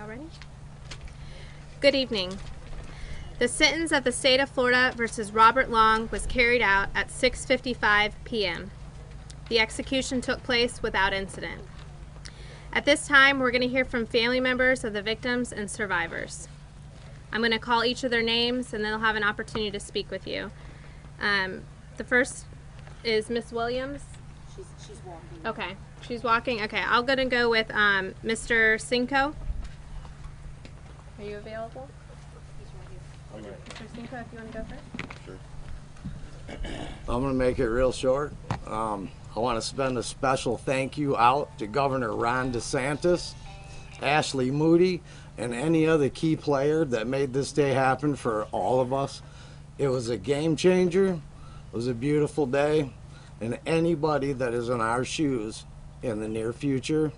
Y'all ready? Good evening. The sentence of the state of Florida versus Robert Long was carried out at 6:55 p.m. The execution took place without incident. At this time, we're going to hear from family members of the victims and survivors. I'm going to call each of their names, and then they'll have an opportunity to speak with you. The first is Miss Williams. She's walking. Okay, she's walking. Okay, I'm going to go with Mr. Cinco. Are you available? He's right here. Mr. Cinco, if you want to go first. Sure. I'm going to make it real short. I want to spend a special thank you out to Governor Ron DeSantis, Ashley Moody, and any other key player that made this day happen for all of us. It was a game changer. It was a beautiful day. And anybody that is in our shoes in the near future,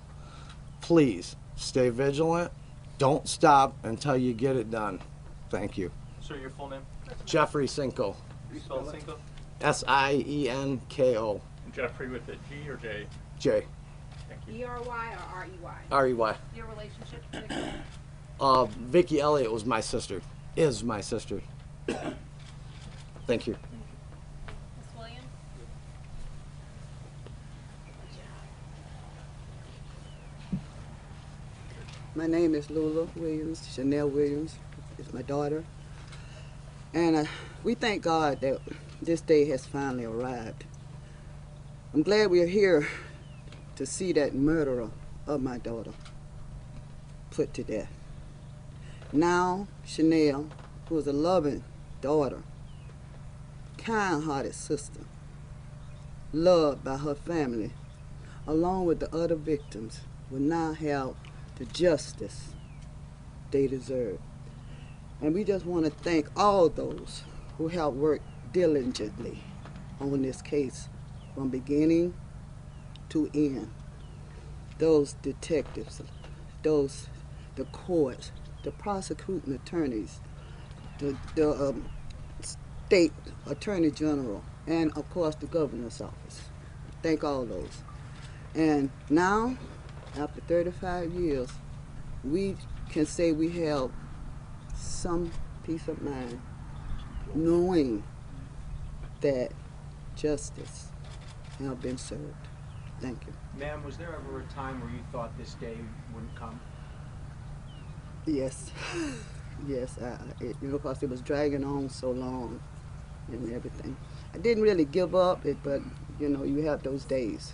please stay vigilant. Don't stop until you get it done. Thank you. Sir, your full name? Jeffrey Cinco. You spell Cinco? Sienko. Jeffrey with a G or J? J. Thank you. E-R-Y or R-E-Y? R-E-Y. Your relationship to Vicki? Vicki Elliott was my sister. Is my sister. Thank you. Miss Williams. My name is Lula Williams. Chanel Williams is my daughter. And we thank God that this day has finally arrived. I'm glad we are here to see that murderer of my daughter put to death. Now, Chanel, who is a loving daughter, kind-hearted sister, loved by her family, along with the other victims, will now have the justice they deserve. And we just want to thank all those who have worked diligently on this case from beginning to end. Those detectives, the courts, the prosecuting attorneys, the state attorney general, and of course the governor's office. Thank all those. And now, after 35 years, we can say we have some peace of mind knowing that justice has been served. Thank you. Ma'am, was there ever a time where you thought this day wouldn't come? Yes. Yes, because it was dragging on so long and everything. I didn't really give up, but you have those days.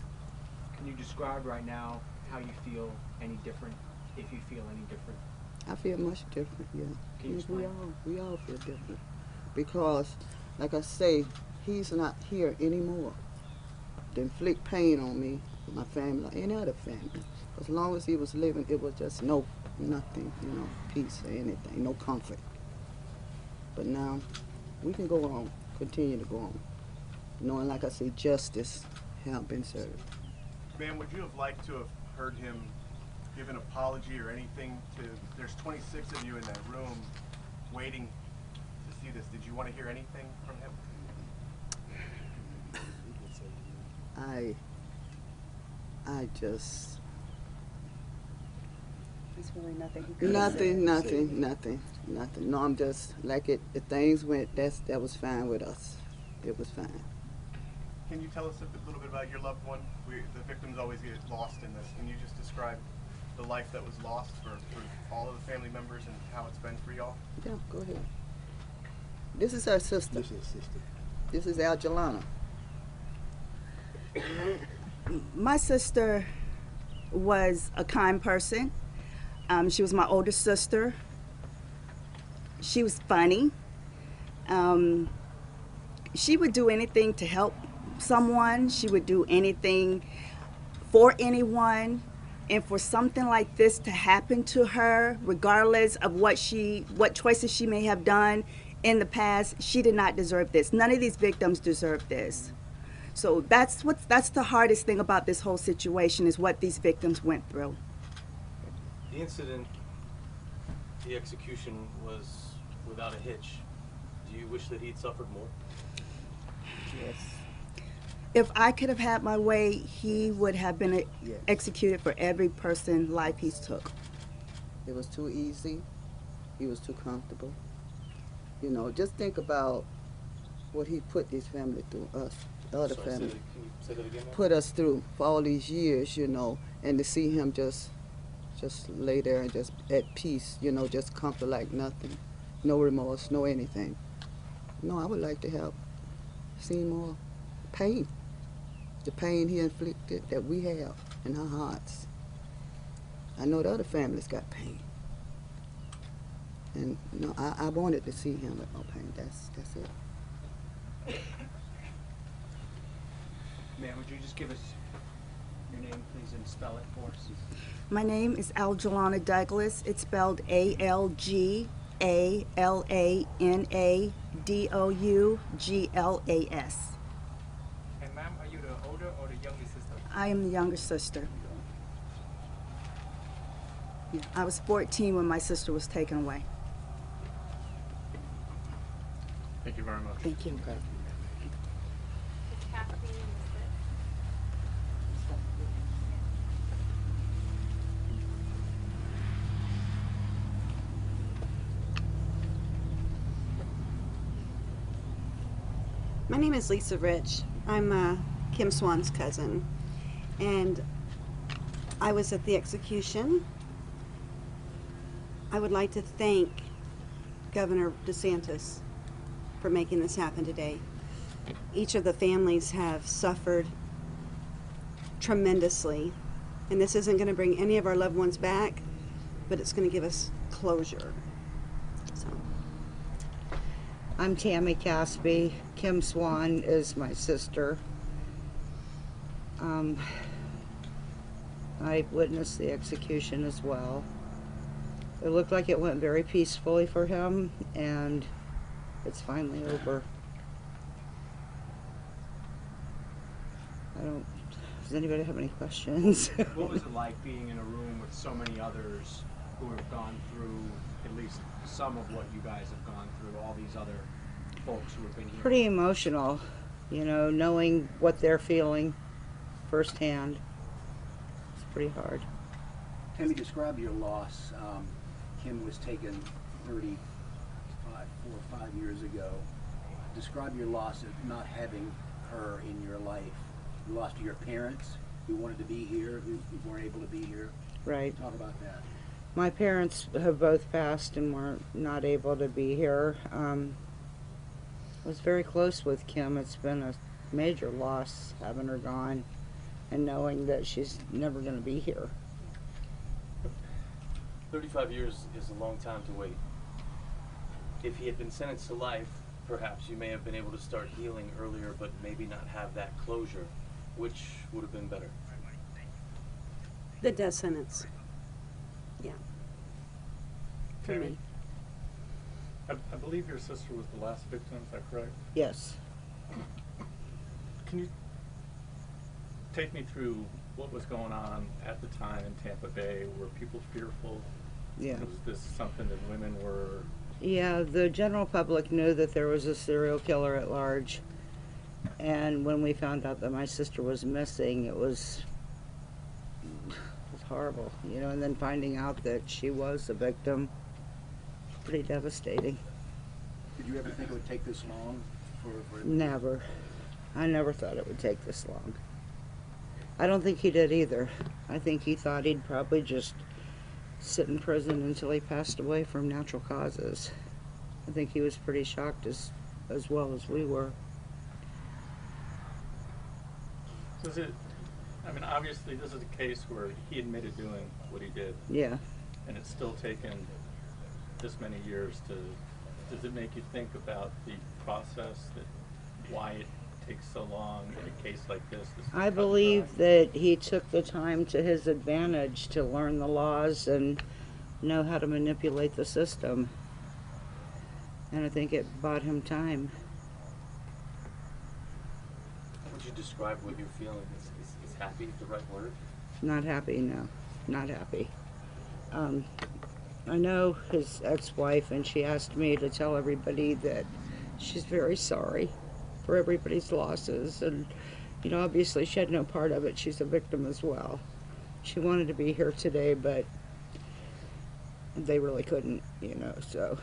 Can you describe right now how you feel any different, if you feel any different? I feel much different, yeah. Can you Yes, explain? we all feel different. Because, like I say, he's not here anymore to inflict pain on me, my family, or any other family. As long as he was living, it was just nothing, peace or anything, no comfort. But now, we can go on, continue to go on, knowing, like I say, justice has been served. Ma'am, would you have liked to have heard him give an apology or anything there's 26 of you in that room waiting to see this. Did you want to hear anything from him? I just... There's really nothing he could Nothing. No, I'm just, like the things went, that was fine with us. It was fine. Can you tell us a little bit about your loved one? The victims always get lost in this. Can you just describe the life that was lost for all of the family members and how it's been for y'all? Yeah, go ahead. This is her sister. This is Algelana. My sister was a kind person. She was my older sister. She was funny. She would do anything to help someone. She would do anything for anyone. And for something like this to happen to her, regardless of what choices she may have done in the past, she did not deserve this. None of these victims deserve this. So that's the hardest thing about this whole situation, is what these victims went through. The incident, the execution was without a hitch. Do you wish that he'd suffered more? Yes. If I could have had my way, he would have been executed for every person life he took. It was too easy. He was too comfortable. You know, just think about what he put his family through, us, the other Sorry, family. can you say that again? Ma'am? Put us through for all these years, you know, and to see him just lay there and just at peace, you know, just comfort like nothing. No remorse, no anything. No, I would like to have seen more pain. The pain he inflicted that we have in our hearts. I know the other families got pain. And no, I wanted to see him with no pain. That's it. Ma'am, would you just give us your name, please, and spell it for us? My name is Algelana Douglas. It's spelled ALGALANADOUGLAS. And ma'am, are you the older or the younger sister? I am the younger sister. Yeah, I was 14 when my sister was taken away. Thank you very much. Thank you. It's Kathleen and Lisbeth. My name is Lisa Rich. I'm Kim Swan's cousin, and I was at the execution. I would like to thank Governor DeSantis for making this happen today. Each of the families have suffered tremendously, and this isn't going to bring any of our loved ones back, but it's going to give us closure. So. I'm Tammy Casby. Kim Swan is my sister. I witnessed the execution as well. It looked like it went very peacefully for him, and it's finally over. Does anybody have any questions? What was it like being in a room with so many others who have gone through at least some of what you guys have gone through, all these other folks who have been here? Pretty emotional, you know, knowing what they're feeling firsthand. It's pretty hard. Tammy, describe your loss. Kim was taken 4 or 5 years ago. Describe your loss of not having her in your life. You lost your parents who wanted to be here, who weren't able to be here. Right. Talk about that. My parents have both passed and were not able to be here. I was very close with Kim. It's been a major loss having her gone and knowing that she's never going to be here. 35 years is a long time to wait. If he had been sentenced to life, perhaps you may have been able to start healing earlier, but maybe not have that closure. Which would have been better? The death sentence. Yeah. For Tammy, me. I believe your sister was the last victim, is that correct? Yes. Can you take me through what was going on at the time in Tampa Bay? Were people fearful? Yeah. Was this something that women were? Yeah, the general public knew that there was a serial killer at large. And when we found out that my sister was missing, it was horrible, you know, and then finding out that she was a victim, pretty devastating. Did you ever think it would take this long? For Never. I never thought it would take this long. I don't think he did either. I think he thought he'd probably just sit in prison until he passed away from natural causes. I think he was pretty shocked as well as we were. Is it, I mean, obviously this is a case where he admitted doing what he did. Yeah. And it's still taken this many years to, does it make you think about the process, why it takes so long in a case like this? I believe that he took the time to his advantage to learn the laws and know how to manipulate the system. And I think it bought him time. How would you describe what you're feeling? Is happy the right word? Not happy, no. Not happy. I know his ex-wife, and she asked me to tell everybody that she's very sorry for everybody's losses. And, you know, obviously she had no part of it. She's a victim as well. She wanted to be here today, but they really couldn't, you know, so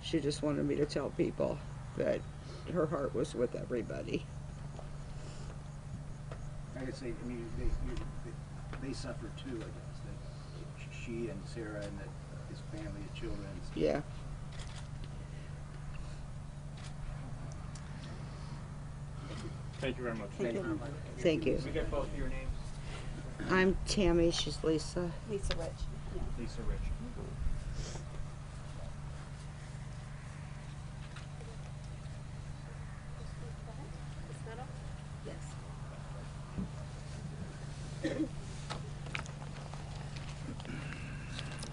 she just wanted me to tell people that her heart was with everybody. I could say, I mean, they suffered too, I guess. That she and Sarah and his family, his children. Yeah. Thank you very much. Thank you very much. Thank you. Can we get both of your names? I'm Tammy, she's Lisa. Lisa Rich. Lisa Rich.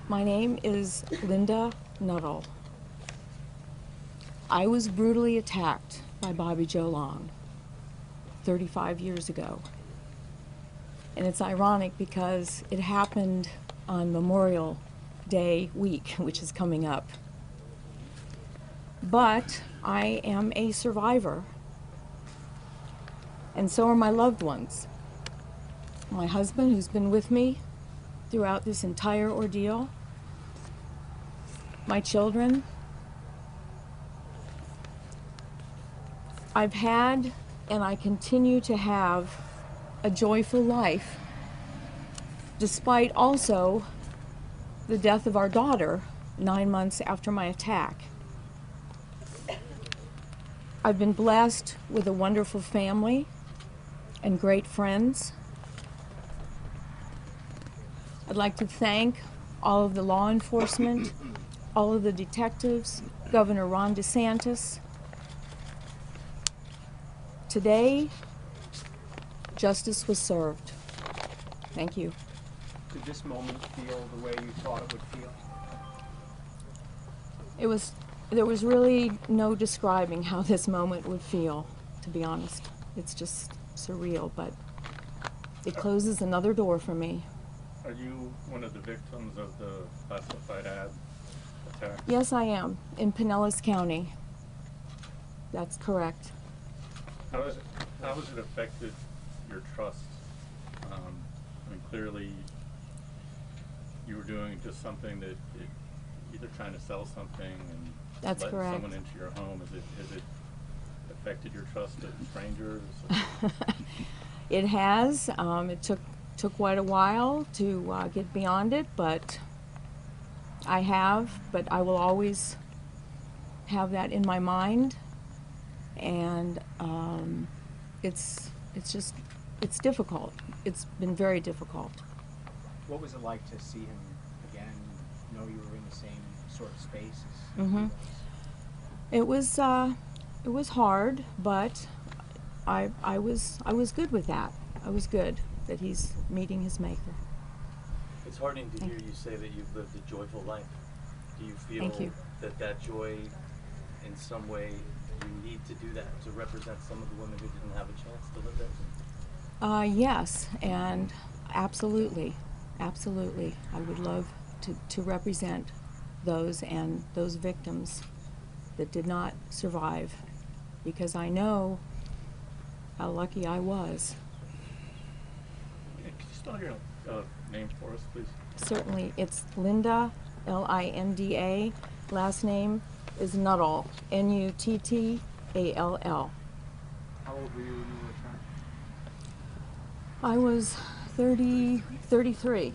My name is Linda Nuttall. I was brutally attacked by Bobby Joe Long 35 years ago. And it's ironic because it happened on Memorial Day week, which is coming up. But I am a survivor, and so are my loved ones. My husband, who's been with me throughout this entire ordeal, my children. I've had, and I continue to have, a joyful life, despite also the death of our daughter 9 months after my attack. I've been blessed with a wonderful family and great friends. I'd like to thank all of the law enforcement, all of the detectives, Governor Ron DeSantis. Today, justice was served. Thank you. Did this moment feel the way you thought it would feel? There was really no describing how this moment would feel, to be honest. It's just surreal, but it closes another door for me. Are you one of the victims of the classified ad attack? Yes, I am, in Pinellas County. That's correct. How has it affected your trust? I mean, clearly you were doing just something that either trying to sell something and That's let correct. someone into your home. Has it affected your trust of strangers? It has. It took quite a while to get beyond it, but I have. But I will always have that in my mind, and it's difficult. It's been very difficult. What was it like to see him again, know you were in the same sort of space as Mm-hmm. he was? It was hard, but I was good with that. I was good that he's meeting his maker. It's heartening to hear you say that you've lived a joyful life. Do you feel Thank you. that joy, in some way, you need to do that to represent some of the women who didn't have a chance to live that? Yes, and absolutely. I would love to represent those and those victims that did not survive, because I know how lucky I was. Could you spell your name for us, please? Certainly, it's Linda, Linda. Last name is Nuttall, Nuttall. How old were you when you were trying? I was 33.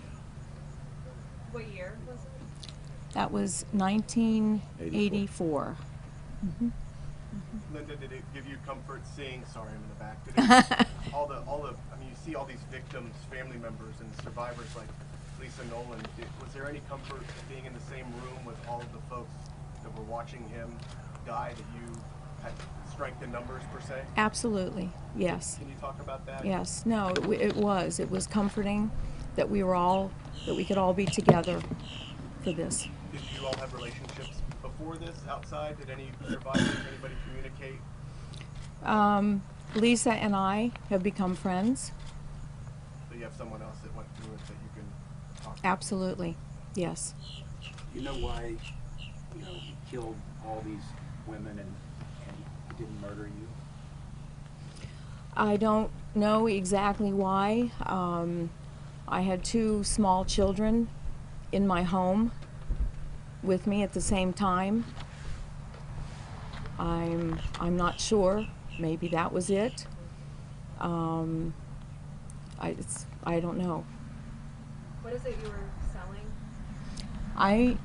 What year was it? That was 1984. Linda, did it give you comfort seeing? Sorry, I'm in the back. Did it, all the. I mean, you see all these victims, family members, and survivors like Lisa Nolan. Was there any comfort being in the same room with all of the folks that were watching him die? That you had strength in numbers per se? Absolutely, yes. Can you talk about that? Yes, no, it was comforting that we could all be together for this. Did you all have relationships before this outside? Did any survivors, anybody communicate? Lisa and I have become friends. So you have someone else that went through it that you can talk to? Absolutely, yes. You know why, he killed all these women and he didn't murder you? I don't know exactly why. I had 2 small children in my home, with me at the same time. I'm not sure. Maybe that was it. I don't know. What is it you were selling?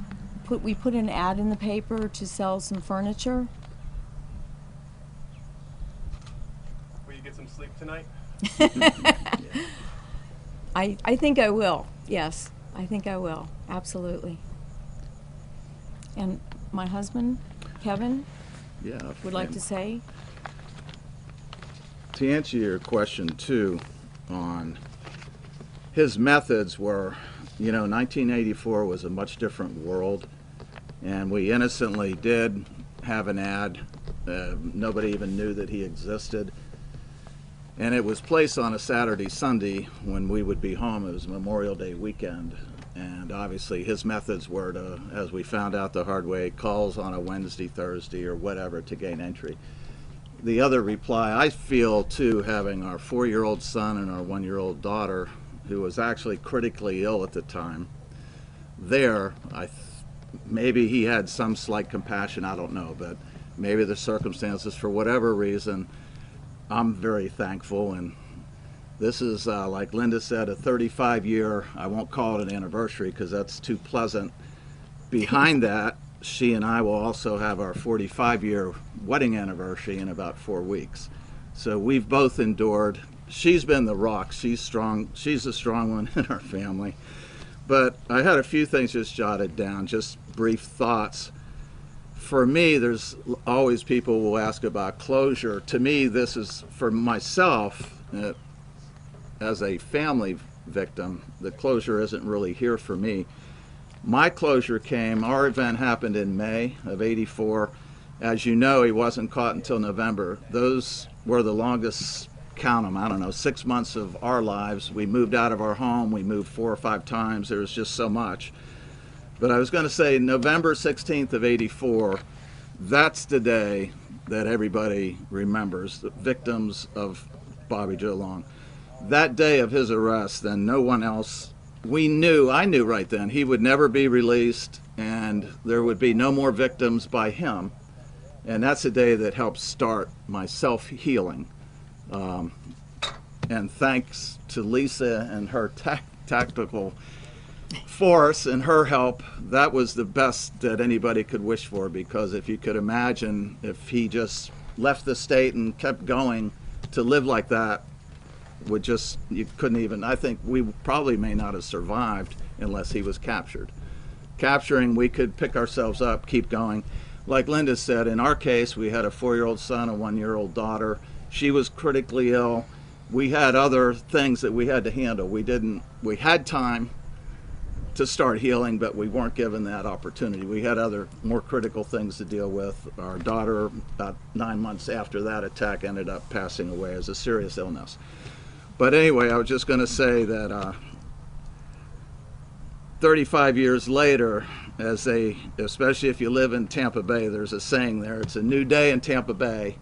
We put an ad in the paper to sell some furniture. Will you get some sleep tonight? I think I will. Yes, I think I will. Absolutely. And my husband, Kevin, would like to say. To answer your question too, on his methods were, 1984 was a much different world, and we innocently did have an ad. Nobody even knew that he existed. And it was placed on a Saturday, Sunday when we would be home. It was Memorial Day weekend. And obviously his methods were to, as we found out the hard way, calls on a Wednesday, Thursday, or whatever to gain entry. The other reply, I feel too, having our 4-year-old son and our 1-year-old daughter, who was actually critically ill at the time, maybe he had some slight compassion, I don't know, but maybe the circumstances, for whatever reason, I'm very thankful. And this is, like Linda said, a 35-year, I won't call it an anniversary because that's too pleasant. Behind that, she and I will also have our 45-year wedding anniversary in about 4 weeks. So we've both endured. She's been the rock. She's strong. She's the strong one in our family. But I had a few things just jotted down, just brief thoughts. For me, there's always people will ask about closure. To me, this is, for myself, as a family victim, the closure isn't really here for me. My closure came, our event happened in May of '84. As you know, he wasn't caught until November. Those were the longest, count them, I don't know, 6 months of our lives. We moved out of our home, we moved 4 or 5 times, there was just so much. But I was going to say November 16th of '84, that's the day that everybody remembers, the victims of Bobby Joe Long. That day of his arrest, then no one else, I knew right then he would never be released and there would be no more victims by him. And that's the day that helped start my self-healing. And thanks to Lisa and her tactical force and her help, that was the best that anybody could wish for, because if you could imagine if he just left the state and kept going, to live like that you couldn't even, I think we probably may not have survived unless he was captured. Capturing, we could pick ourselves up, keep going. Like Linda said, in our case, we had a 4-year-old son, a 1-year-old daughter. She was critically ill. We had other things that we had to handle. We had time to start healing, but we weren't given that opportunity. We had other more critical things to deal with. Our daughter, about 9 months after that attack, ended up passing away as a serious illness. But anyway, I was just going to say that 35 years later, especially if you live in Tampa Bay, there's a saying there, it's a new day in Tampa Bay,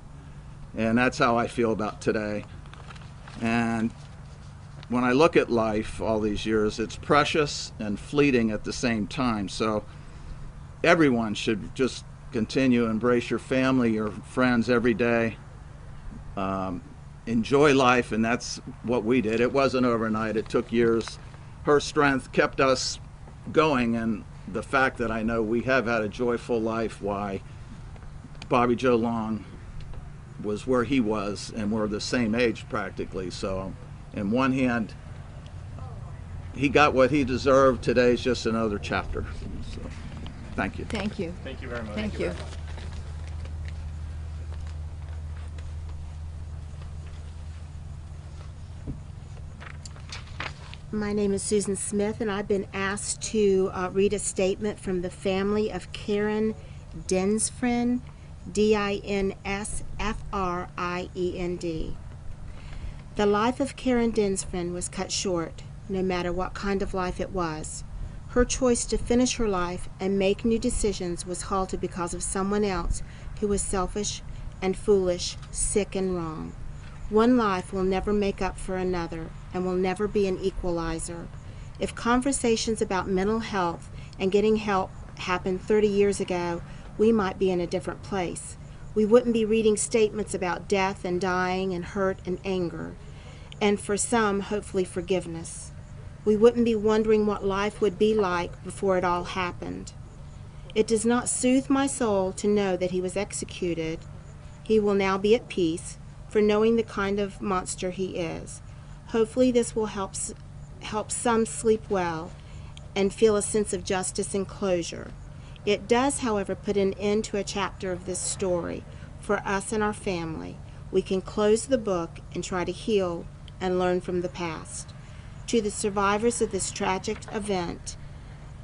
and that's how I feel about today. And when I look at life all these years, it's precious and fleeting at the same time. So everyone should just continue to embrace your family, your friends every day. Enjoy life, and that's what we did. It wasn't overnight. It took years. Her strength kept us going, and the fact that I know we have had a joyful life, why Bobby Joe Long was where he was, and we're the same age practically. So in one hand, he got what he deserved. Today's just another chapter. So thank you. Thank you. Thank you very much. Thank you. My name is Susan Smith, and I've been asked to read a statement from the family of Karen Dinsfriend, D-I-N-S-F-R-I-E-N-D. The life of Karen Dinsfriend was cut short, no matter what kind of life it was. Her choice to finish her life and make new decisions was halted because of someone else who was selfish and foolish, sick and wrong. One life will never make up for another and will never be an equalizer. If conversations about mental health and getting help happened 30 years ago, we might be in a different place. We wouldn't be reading statements about death and dying and hurt and anger, and for some, hopefully, forgiveness. We wouldn't be wondering what life would be like before it all happened. It does not soothe my soul to know that he was executed. He will now be at peace for knowing the kind of monster he is. Hopefully this will help some sleep well and feel a sense of justice and closure. It does, however, put an end to a chapter of this story. For us and our family, we can close the book and try to heal and learn from the past. To the survivors of this tragic event,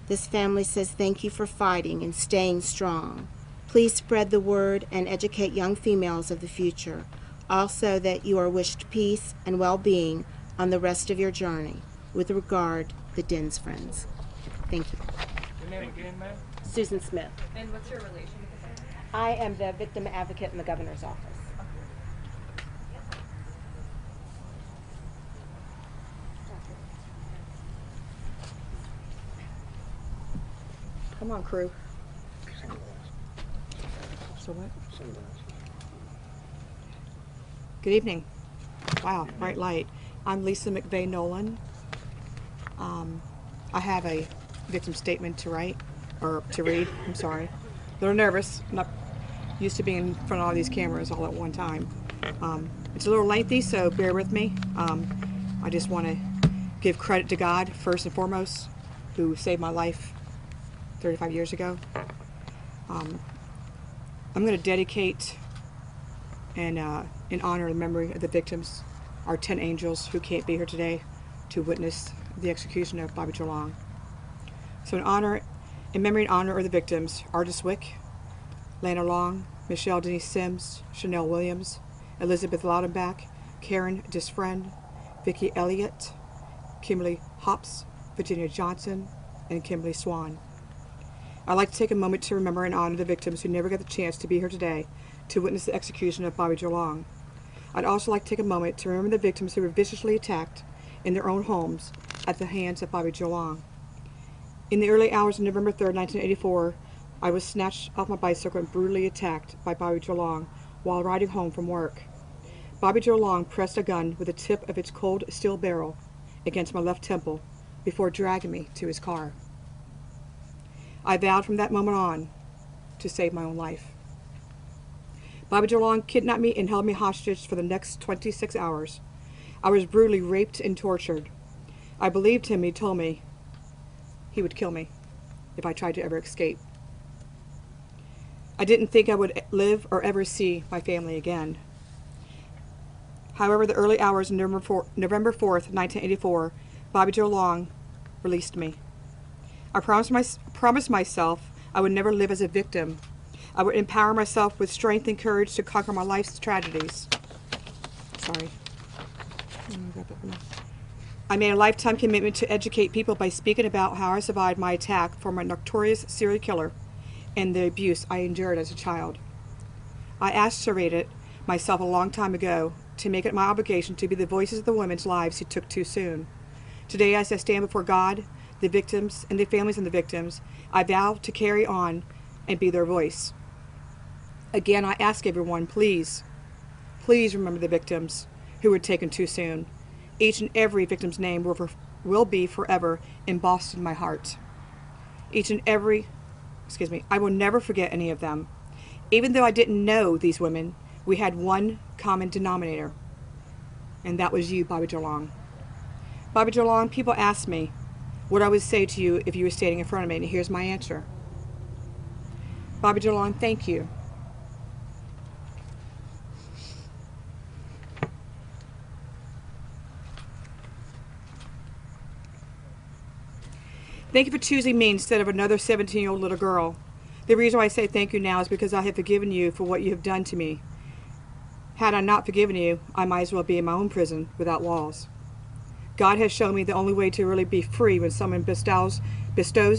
this family says thank you for fighting and staying strong. Please spread the word and educate young females of the future. Also that you are wished peace and well-being on the rest of your journey. With regard, the Dins friends. Thank you. Your name again, ma'am? Susan Smith. And what's your relation to the family? I am the victim advocate in the governor's office. Come on, crew. So what? Good evening. Wow, bright light. I'm Lisa McVeigh Nolan. I have a victim statement to write, or to read, I'm sorry. They're nervous, not used to being in front of all these cameras all at one time. It's a little lengthy, so bear with me. I just want to give credit to God, first and foremost, who saved my life 35 years ago. I'm going to dedicate and in honor of the memory of the victims, our 10 angels who can't be here today to witness the execution of Bobby Joe Long. So in memory and honor of the victims, Artis Wick, Lana Long, Michelle Denise Sims, Chanel Williams, Elizabeth Loudenbach, Karen Disfriend, Vicki Elliott, Kimberly Hops, Virginia Johnson, and Kimberly Swan. I'd like to take a moment to remember and honor the victims who never got the chance to be here today to witness the execution of Bobby Joe Long. I'd also like to take a moment to remember the victims who were viciously attacked in their own homes at the hands of Bobby Joe Long. In the early hours of November 3rd, 1984, I was snatched off my bicycle and brutally attacked by Bobby Joe Long while riding home from work. Bobby Joe Long pressed a gun with the tip of its cold steel barrel against my left temple before dragging me to his car. I vowed from that moment on to save my own life. Bobby Joe Long kidnapped me and held me hostage for the next 26 hours. I was brutally raped and tortured. I believed him. He told me he would kill me if I tried to ever escape. I didn't think I would live or ever see my family again. However, the early hours of November 4th, 1984, Bobby Joe Long released me. I promised myself I would never live as a victim. I would empower myself with strength and courage to conquer my life's tragedies. Sorry. I made a lifetime commitment to educate people by speaking about how I survived my attack from a notorious serial killer and the abuse I endured as a child. I aspirated myself a long time ago to make it my obligation to be the voices of the women's lives who took too soon. Today, as I stand before God, the victims, and the families of the victims, I vow to carry on and be their voice. Again, I ask everyone, please remember the victims who were taken too soon. Each and every victim's name will be forever embossed in my heart. I will never forget any of them. Even though I didn't know these women, we had one common denominator, and that was you, Bobby Joe Long. Bobby Joe Long, people ask me what I would say to you if you were standing in front of me, and here's my answer. Bobby Joe Long, thank you. Thank you for choosing me instead of another 17-year-old little girl. The reason why I say thank you now is because I have forgiven you for what you have done to me. Had I not forgiven you, I might as well be in my own prison without walls. God has shown me the only way to really be free when someone bestows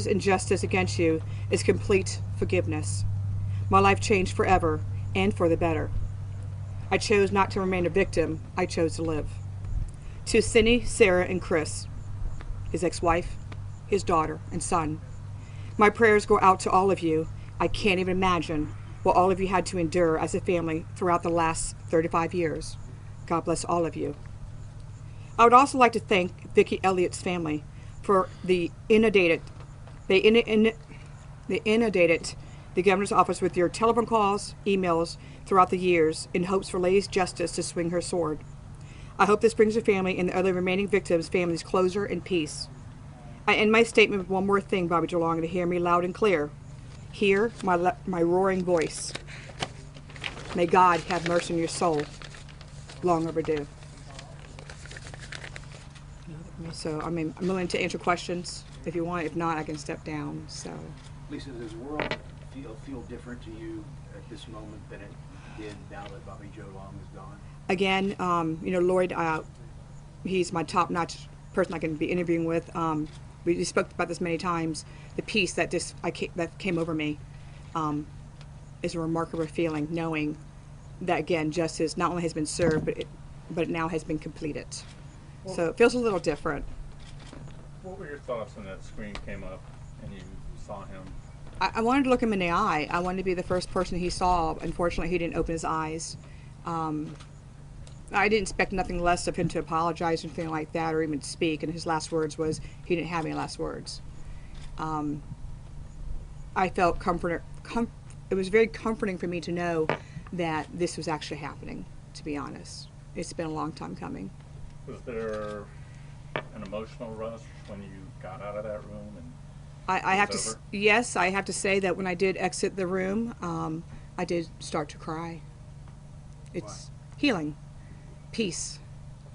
injustice against you is complete forgiveness. My life changed forever and for the better. I chose not to remain a victim. I chose to live. To Cindy, Sarah, and Chris, his ex-wife, his daughter, and son, My prayers go out to all of you. I can't even imagine what all of you had to endure as a family throughout the last 35 years. God bless all of you. I would also like to thank Vicki Elliott's family for they inundated the governor's office with your telephone calls, emails throughout the years in hopes for Lady's Justice to swing her sword. I hope this brings your family and the other remaining victims' families closure and peace. I end my statement with one more thing, Bobby DeLong, to hear me loud and clear. Hear my roaring voice. May God have mercy on your soul. Long overdue. So, I'm willing to answer questions if you want. If not, I can step down. So, Lisa, does the world feel different to you at this moment than it did now that Bobby Joe Long is gone? again, Lloyd, he's my top-notch person I can be interviewing with. We spoke about this many times. The peace that that came over me is a remarkable feeling, knowing that again, justice not only has been served, but it now has been completed. Well, so it feels a little different. What were your thoughts when that screen came up and you saw him? I wanted to look him in the eye. I wanted to be the first person he saw. Unfortunately, he didn't open his eyes. I didn't expect nothing less of him to apologize or anything like that, or even speak. And his last words was he didn't have any last words. I felt comforted. It was very comforting for me to know that this was actually happening. To be honest, it's been a long time coming. Was there an emotional rush when you got out of that room? And I have to. Yes, I have to say that when I did exit the room, I did start to cry. It's healing, peace.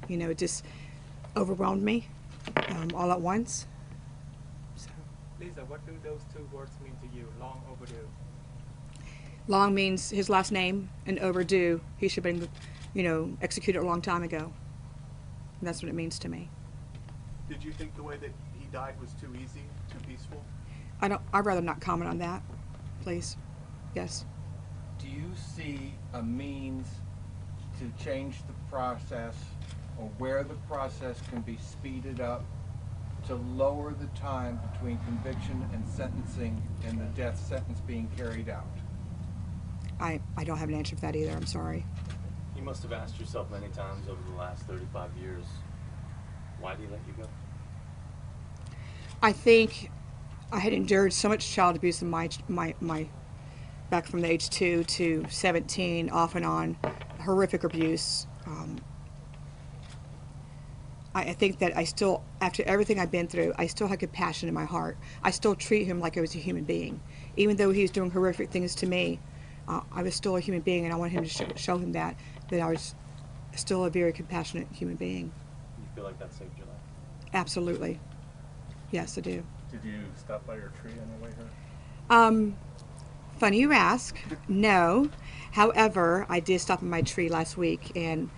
It just overwhelmed me all at once. So. Lisa, what do those two words mean to you? Long overdue. Long means his last name, and overdue. He should have been, executed a long time ago. And that's what it means to me. Did you think the way that he died was too easy, too peaceful? I'd rather not comment on that, please. Yes. Do you see a means to change the process, or where the process can be speeded up to lower the time between conviction and sentencing and the death sentence being carried out? I don't have an answer for that either. I'm sorry. You must have asked yourself many times over the last 35 years, why did he let you go? I think I had endured so much child abuse in my back from the age 2 to 17, off and on, horrific abuse. I think that I still, after everything I've been through, I still had compassion in my heart. I still treat him like I was a human being. Even though he was doing horrific things to me, I was still a human being, and I wanted him to show him that I was still a very compassionate human being. You feel like that saved your life? Absolutely. Yes, I do. Did you stop by your tree on your way here? Funny you ask. No. However, I did stop at my tree last week and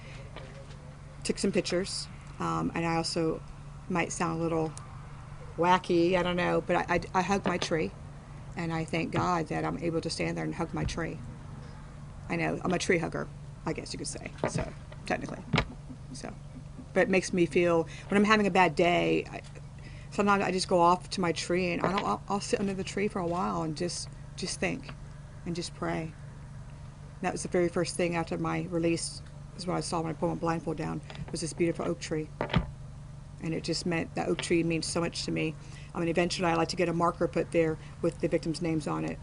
took some pictures. And I also might sound a little wacky, I don't know, but I hugged my tree. And I thank God that I'm able to stand there and hug my tree. I know, I'm a tree hugger, I guess you could say, so, technically. So, but it makes me feel, when I'm having a bad day, sometimes I just go off to my tree and I'll sit under the tree for a while and just think and just pray. That was the very first thing after my release, is what I saw when I put my blindfold down, was this beautiful oak tree. And it just meant, that oak tree means so much to me. I mean, eventually I like to get a marker put there with the victims' names on it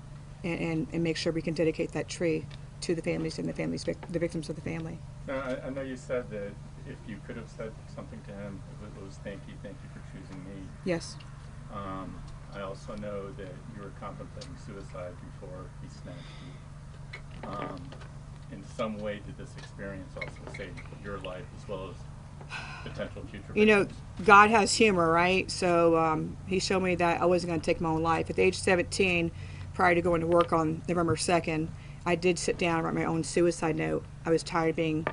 and make sure we can dedicate that tree to the families and the victims of the family. Now, I know you said that if you could have said something to him, it was thank you for choosing me. Yes. I also know that you were contemplating suicide before he snatched you. In some way, did this experience also save your life as well as potential future victims? God has humor, right? So he showed me that I wasn't going to take my own life. At the age of 17, prior to going to work on November 2nd, I did sit down and write my own suicide note. I was tired of being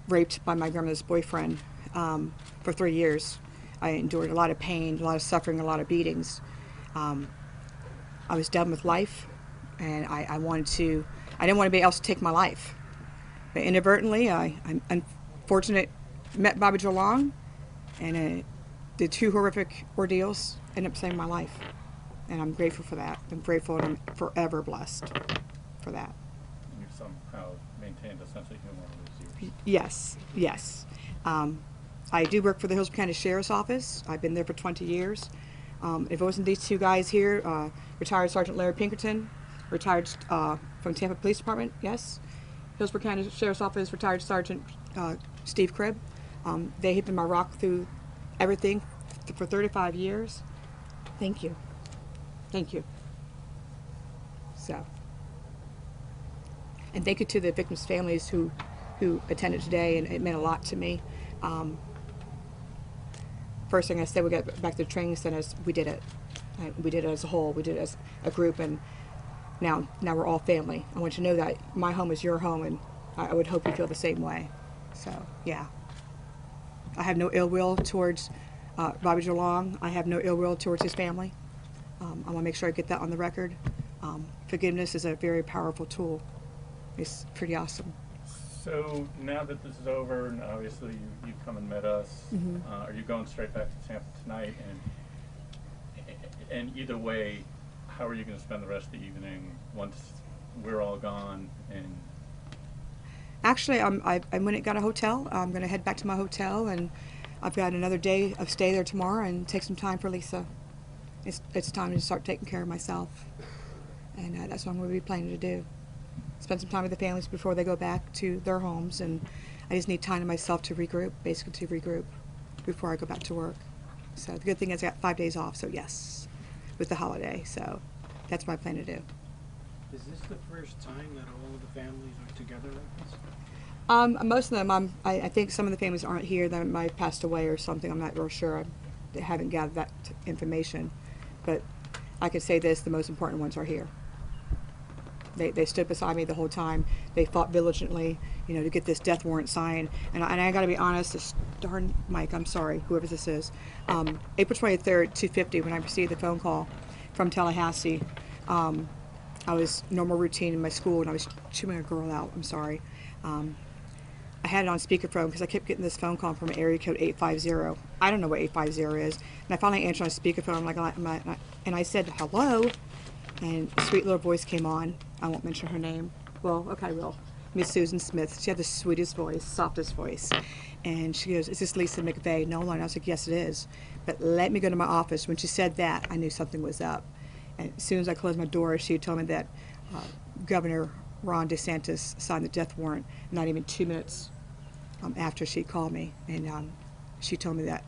raped by my grandmother's boyfriend for 3 years. I endured a lot of pain, a lot of suffering, a lot of beatings. I was done with life, and I didn't want anybody else to take my life. But inadvertently, I'm unfortunate, met Bobby Joe Long, and the two horrific ordeals ended up saving my life. And I'm grateful for that. I'm grateful and I'm forever blessed for that. And you've somehow maintained a sense of humor all these years. Yes, yes. I do work for the Hillsborough County Sheriff's Office. I've been there for 20 years. If it wasn't these two guys here, retired Sergeant Larry Pinkerton, retired from Tampa Police Department, yes. Hillsborough County Sheriff's Office, retired Sergeant Steve Cribb. They have been my rock through everything for 35 years. Thank you. Thank you. So. And thank you to the victims' families who attended today, and it meant a lot to me. First thing I said, we got back to the training centers, we did it. We did it as a whole, we did it as a group, and now we're all family. I want you to know that my home is your home, and I would hope you feel the same way. So, yeah. I have no ill will towards Bobby DeLong. I have no ill will towards his family. I want to make sure I get that on the record. Forgiveness is a very powerful tool. It's pretty awesome. So now that this is over, and obviously you've come and met us, are you going straight back to Tampa tonight? And either way, how are you going to spend the rest of the evening once we're all gone? And actually, I went and got a hotel. I'm going to head back to my hotel, and I've got another day of stay there tomorrow and take some time for Lisa. It's time to start taking care of myself, and that's what I'm going to be planning to do. Spend some time with the families before they go back to their homes, and I just need time to myself to regroup, before I go back to work. So the good thing is I got 5 days off, so yes, with the holiday, so that's my plan to do. Is this the first time that all of the families are together like this? Most of them, I think some of the families aren't here, they might have passed away or something, I'm not real sure. I haven't gathered that information, but I can say this, the most important ones are here. They stood beside me the whole time. They fought diligently, to get this death warrant signed. And I got to be honest, this darn Mike, I'm sorry, whoever this is. April 23rd, 2:50, when I received the phone call from Tallahassee, I was normal routine in my school, and I was chewing a girl out. I'm sorry. I had it on speakerphone because I kept getting this phone call from area code 850. I don't know what 850 is. And I finally answered on speakerphone, and I said, hello. And a sweet little voice came on. I won't mention her name. Well, okay, I will. Miss Susan Smith. She had the sweetest voice, softest voice. And she goes, is this Lisa McVeigh? No, and I was like, yes, it is. But let me go to my office. When she said that, I knew something was up. And as soon as I closed my door, she told me that Governor Ron DeSantis signed the death warrant not even 2 minutes after she called me. And she told me that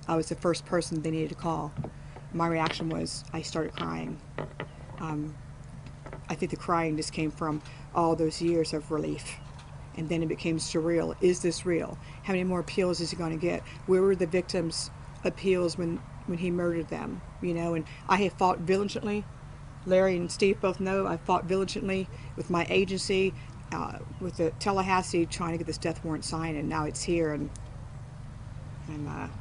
I was the first person they needed to call. My reaction was I started crying. I think the crying just came from all those years of relief. And then it became surreal. Is this real? How many more appeals is he going to get? Where were the victims' appeals when he murdered them? And I have fought diligently. Larry and Steve both know I fought diligently with my agency, with the Tallahassee, trying to get this death warrant signed, and now it's here, and I'm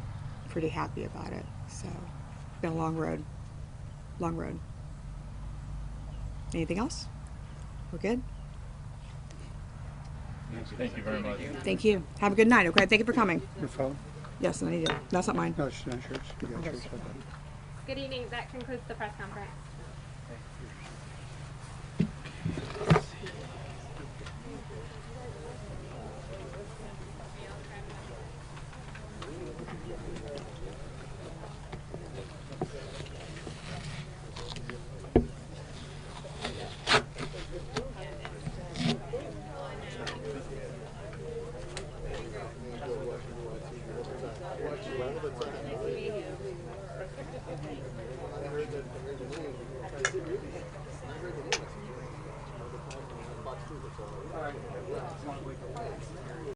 pretty happy about it. So it's been a long road. Long road. Anything else? We're good? thank you very much. Thank you. Have a good night, okay? Thank you for coming. Your phone? Yes, and I need it. That's not mine. No, it's not yours. You got yours. Good evening. That concludes the press conference. All right.